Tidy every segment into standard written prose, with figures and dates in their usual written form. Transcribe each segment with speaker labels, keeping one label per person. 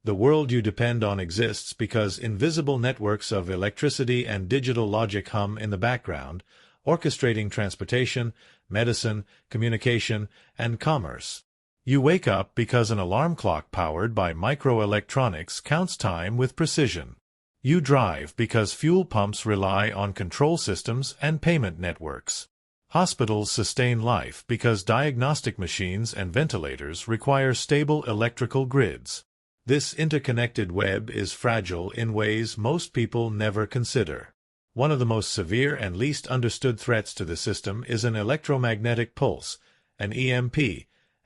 Speaker 1: The world you depend on exists because invisible networks of electricity and digital logic hum in the background, orchestrating transportation, medicine, communication, and commerce. You wake up because an alarm clock powered by microelectronics counts time with precision. You drive because fuel pumps rely on control systems and payment networks. Hospitals sustain life because diagnostic machines and ventilators require stable electrical grids. This interconnected web is fragile in ways most people never consider. One of the most severe and least understood threats to the system is an electromagnetic pulse, an EMP,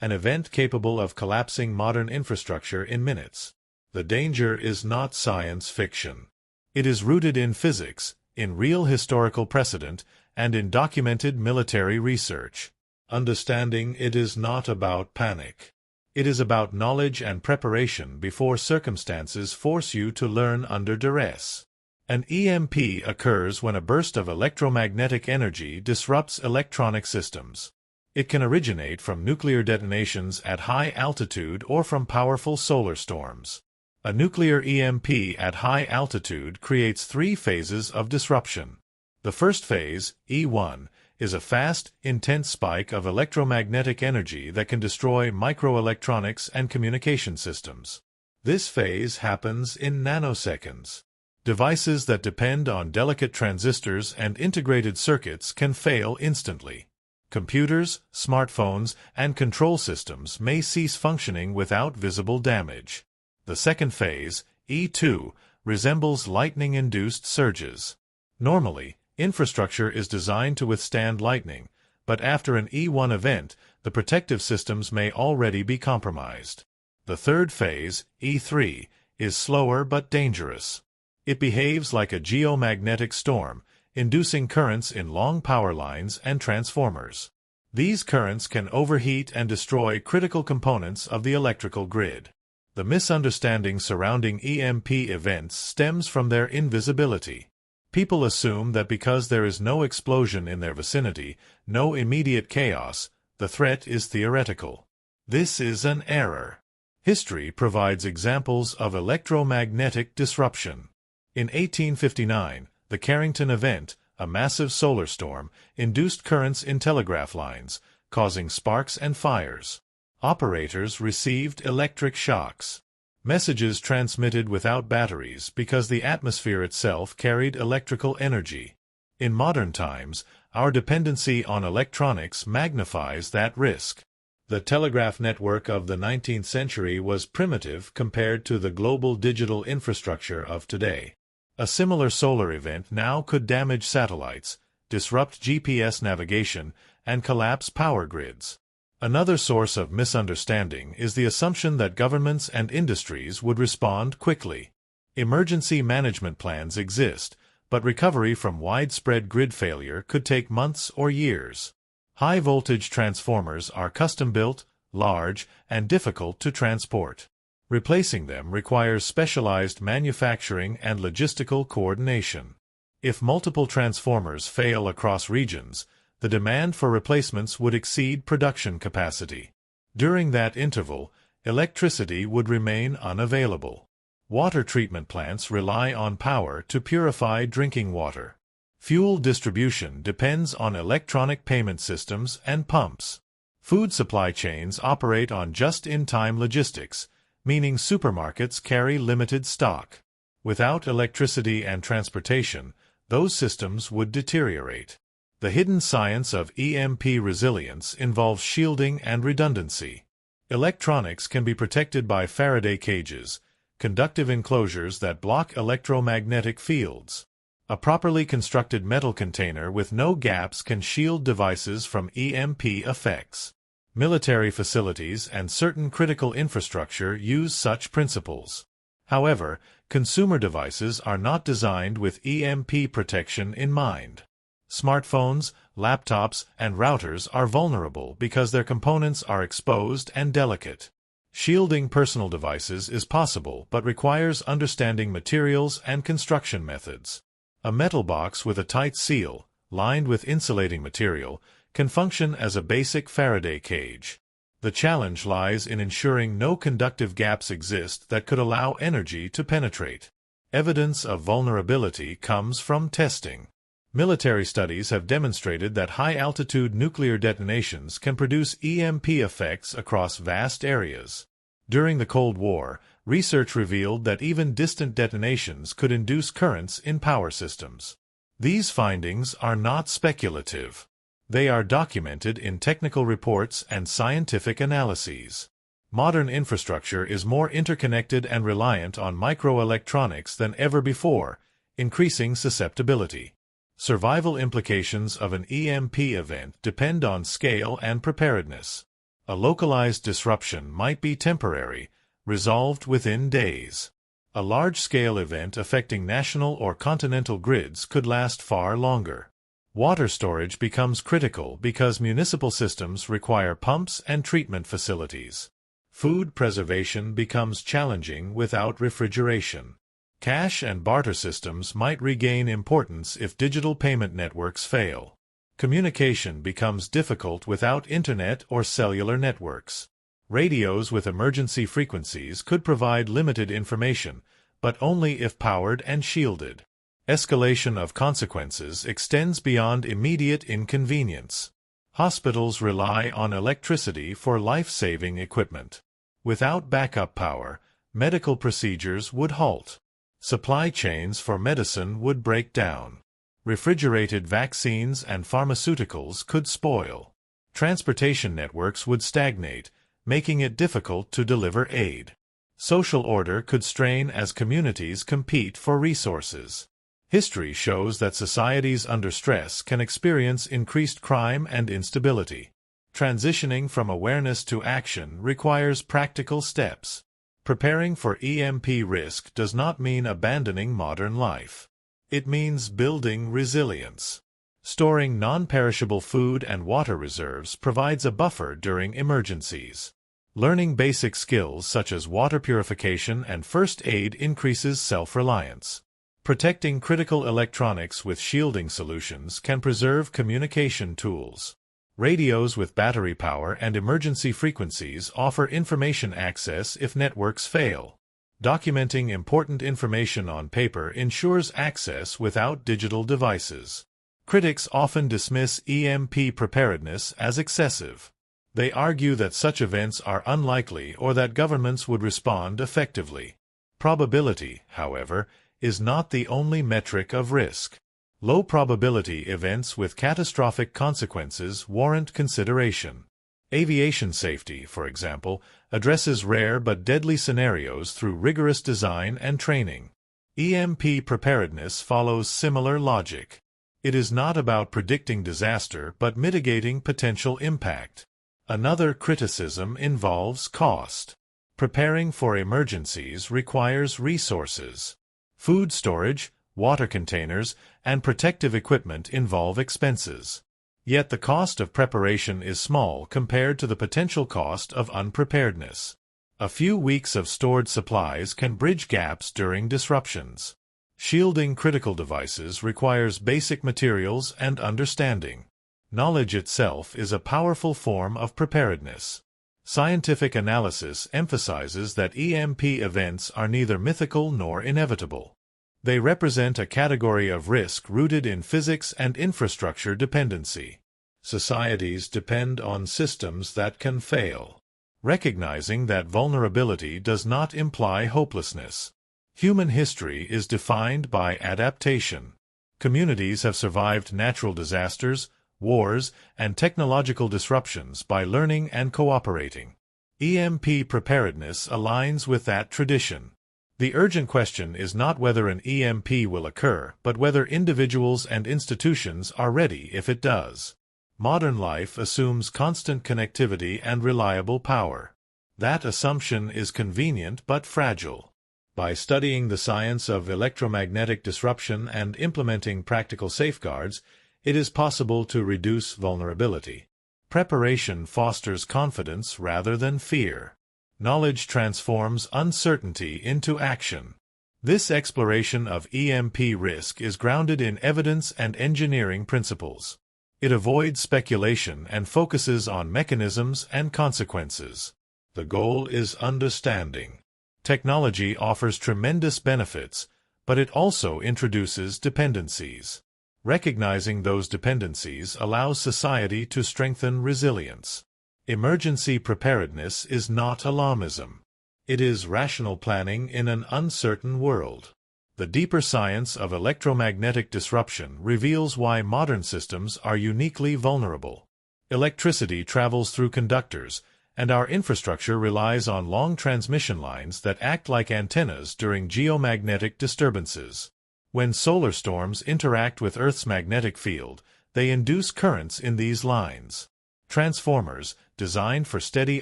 Speaker 1: an event capable of collapsing modern infrastructure in minutes. The danger is not science fiction. It is rooted in physics, in real historical precedent, and in documented military research. Understanding it is not about panic. It is about knowledge and preparation before circumstances force you to learn under duress. An EMP occurs when a burst of electromagnetic energy disrupts electronic systems. It can originate from nuclear detonations at high altitude or from powerful solar storms. A nuclear EMP at high altitude creates 3 phases of disruption. The first phase, E1, is a fast, intense spike of electromagnetic energy that can destroy microelectronics and communication systems. This phase happens in nanoseconds. Devices that depend on delicate transistors and integrated circuits can fail instantly. Computers, smartphones, and control systems may cease functioning without visible damage. The second phase, E2, resembles lightning-induced surges. Normally, infrastructure is designed to withstand lightning, but after an E1 event, the protective systems may already be compromised. The third phase, E3, is slower but dangerous. It behaves like a geomagnetic storm, inducing currents in long power lines and transformers. These currents can overheat and destroy critical components of the electrical grid. The misunderstanding surrounding EMP events stems from their invisibility. People assume that because there is no explosion in their vicinity, no immediate chaos, the threat is theoretical. This is an error. History provides examples of electromagnetic disruption. In 1859, the Carrington event, a massive solar storm, induced currents in telegraph lines, causing sparks and fires. Operators received electric shocks. Messages transmitted without batteries because the atmosphere itself carried electrical energy. In modern times, our dependency on electronics magnifies that risk. The telegraph network of the 19th century was primitive compared to the global digital infrastructure of today. A similar solar event now could damage satellites, disrupt GPS navigation, and collapse power grids. Another source of misunderstanding is the assumption that governments and industries would respond quickly. Emergency management plans exist, but recovery from widespread grid failure could take months or years. High-voltage transformers are custom-built, large, and difficult to transport. Replacing them requires specialized manufacturing and logistical coordination. If multiple transformers fail across regions, the demand for replacements would exceed production capacity. During that interval, electricity would remain unavailable. Water treatment plants rely on power to purify drinking water. Fuel distribution depends on electronic payment systems and pumps. Food supply chains operate on just-in-time logistics, meaning supermarkets carry limited stock. Without electricity and transportation, those systems would deteriorate. The hidden science of EMP resilience involves shielding and redundancy. Electronics can be protected by Faraday cages, conductive enclosures that block electromagnetic fields. A properly constructed metal container with no gaps can shield devices from EMP effects. Military facilities and certain critical infrastructure use such principles. However, consumer devices are not designed with EMP protection in mind. Smartphones, laptops, and routers are vulnerable because their components are exposed and delicate. Shielding personal devices is possible but requires understanding materials and construction methods. A metal box with a tight seal, lined with insulating material, can function as a basic Faraday cage. The challenge lies in ensuring no conductive gaps exist that could allow energy to penetrate. Evidence of vulnerability comes from testing. Military studies have demonstrated that high-altitude nuclear detonations can produce EMP effects across vast areas. During the Cold War, research revealed that even distant detonations could induce currents in power systems. These findings are not speculative. They are documented in technical reports and scientific analyses. Modern infrastructure is more interconnected and reliant on microelectronics than ever before, increasing susceptibility. Survival implications of an EMP event depend on scale and preparedness. A localized disruption might be temporary, resolved within days. A large-scale event affecting national or continental grids could last far longer. Water storage becomes critical because municipal systems require pumps and treatment facilities. Food preservation becomes challenging without refrigeration. Cash and barter systems might regain importance if digital payment networks fail. Communication becomes difficult without internet or cellular networks. Radios with emergency frequencies could provide limited information, but only if powered and shielded. Escalation of consequences extends beyond immediate inconvenience. Hospitals rely on electricity for life-saving equipment. Without backup power, medical procedures would halt. Supply chains for medicine would break down. Refrigerated vaccines and pharmaceuticals could spoil. Transportation networks would stagnate, making it difficult to deliver aid. Social order could strain as communities compete for resources. History shows that societies under stress can experience increased crime and instability. Transitioning from awareness to action requires practical steps. Preparing for EMP risk does not mean abandoning modern life. It means building resilience. Storing non-perishable food and water reserves provides a buffer during emergencies. Learning basic skills such as water purification and first aid increases self-reliance. Protecting critical electronics with shielding solutions can preserve communication tools. Radios with battery power and emergency frequencies offer information access if networks fail. Documenting important information on paper ensures access without digital devices. Critics often dismiss EMP preparedness as excessive. They argue that such events are unlikely or that governments would respond effectively. Probability, however, is not the only metric of risk. Low-probability events with catastrophic consequences warrant consideration. Aviation safety, for example, addresses rare but deadly scenarios through rigorous design and training. EMP preparedness follows similar logic. It is not about predicting disaster but mitigating potential impact. Another criticism involves cost. Preparing for emergencies requires resources. Food storage, water containers, and protective equipment involve expenses. Yet the cost of preparation is small compared to the potential cost of unpreparedness. A few weeks of stored supplies can bridge gaps during disruptions. Shielding critical devices requires basic materials and understanding. Knowledge itself is a powerful form of preparedness. Scientific analysis emphasizes that EMP events are neither mythical nor inevitable. They represent a category of risk rooted in physics and infrastructure dependency. Societies depend on systems that can fail. Recognizing that vulnerability does not imply hopelessness. Human history is defined by adaptation. Communities have survived natural disasters, wars, and technological disruptions by learning and cooperating. EMP preparedness aligns with that tradition. The urgent question is not whether an EMP will occur, but whether individuals and institutions are ready if it does. Modern life assumes constant connectivity and reliable power. That assumption is convenient but fragile. By studying the science of electromagnetic disruption and implementing practical safeguards, it is possible to reduce vulnerability. Preparation fosters confidence rather than fear. Knowledge transforms uncertainty into action. This exploration of EMP risk is grounded in evidence and engineering principles. It avoids speculation and focuses on mechanisms and consequences. The goal is understanding. Technology offers tremendous benefits, but it also introduces dependencies. Recognizing those dependencies allows society to strengthen resilience. Emergency preparedness is not alarmism. It is rational planning in an uncertain world. The deeper science of electromagnetic disruption reveals why modern systems are uniquely vulnerable. Electricity travels through conductors, and our infrastructure relies on long transmission lines that act like antennas during geomagnetic disturbances. When solar storms interact with Earth's magnetic field, they induce currents in these lines. Transformers, designed for steady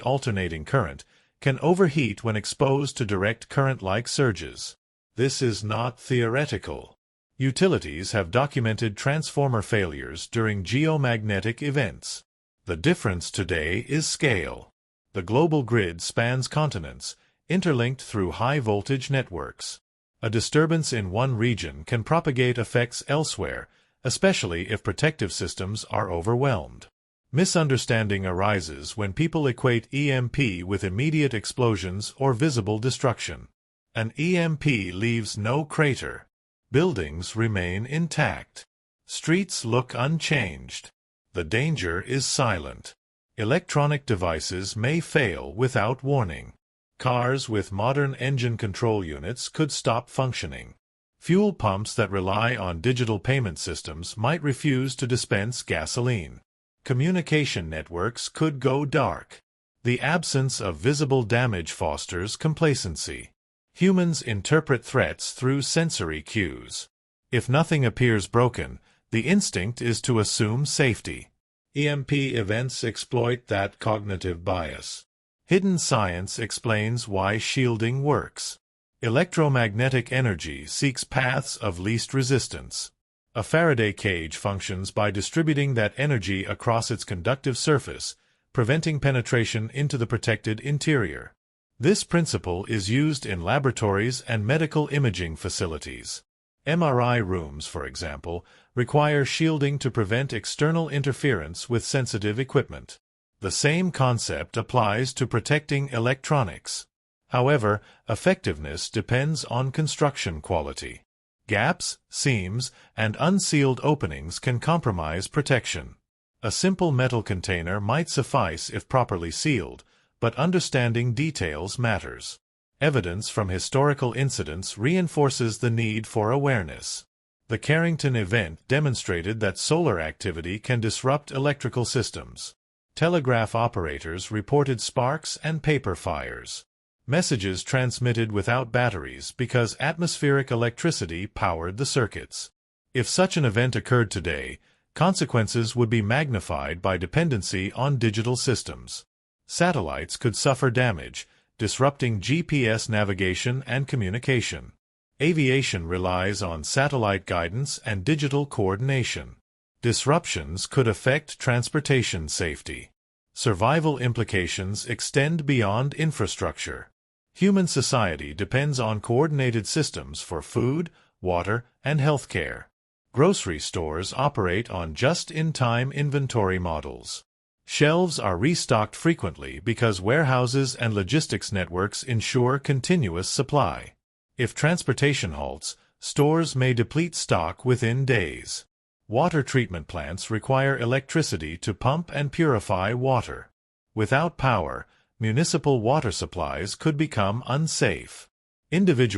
Speaker 1: alternating current, can overheat when exposed to direct current-like surges. This is not theoretical. Utilities have documented transformer failures during geomagnetic events. The difference today is scale. The global grid spans continents, interlinked through high-voltage networks. A disturbance in one region can propagate effects elsewhere, especially if protective systems are overwhelmed. Misunderstanding arises when people equate EMP with immediate explosions or visible destruction. An EMP leaves no crater. Buildings remain intact. Streets look unchanged. The danger is silent. Electronic devices may fail without warning. Cars with modern engine control units could stop functioning. Fuel pumps that rely on digital payment systems might refuse to dispense gasoline. Communication networks could go dark. The absence of visible damage fosters complacency. Humans interpret threats through sensory cues. If nothing appears broken, the instinct is to assume safety. EMP events exploit that cognitive bias. Hidden science explains why shielding works. Electromagnetic energy seeks paths of least resistance. A Faraday cage functions by distributing that energy across its conductive surface, preventing penetration into the protected interior. This principle is used in laboratories and medical imaging facilities. MRI rooms, for example, require shielding to prevent external interference with sensitive equipment. The same concept applies to protecting electronics. However, effectiveness depends on construction quality. Gaps, seams, and unsealed openings can compromise protection. A simple metal container might suffice if properly sealed, but understanding details matters. Evidence from historical incidents reinforces the need for awareness. The Carrington event demonstrated that solar activity can disrupt electrical systems. Telegraph operators reported sparks and paper fires. Messages transmitted without batteries because atmospheric electricity powered the circuits. If such an event occurred today, consequences would be magnified by dependency on digital systems. Satellites could suffer damage, disrupting GPS navigation and communication. Aviation relies on satellite guidance and digital coordination. Disruptions could affect transportation safety. Survival implications extend beyond infrastructure. Human society depends on coordinated systems for food, water, and healthcare. Grocery stores operate on just-in-time inventory models. Shelves are restocked frequently because warehouses and logistics networks ensure continuous supply. If transportation halts, stores may deplete stock within days. Water treatment plants require electricity to pump and purify water. Without power, municipal water supplies could become unsafe. Individual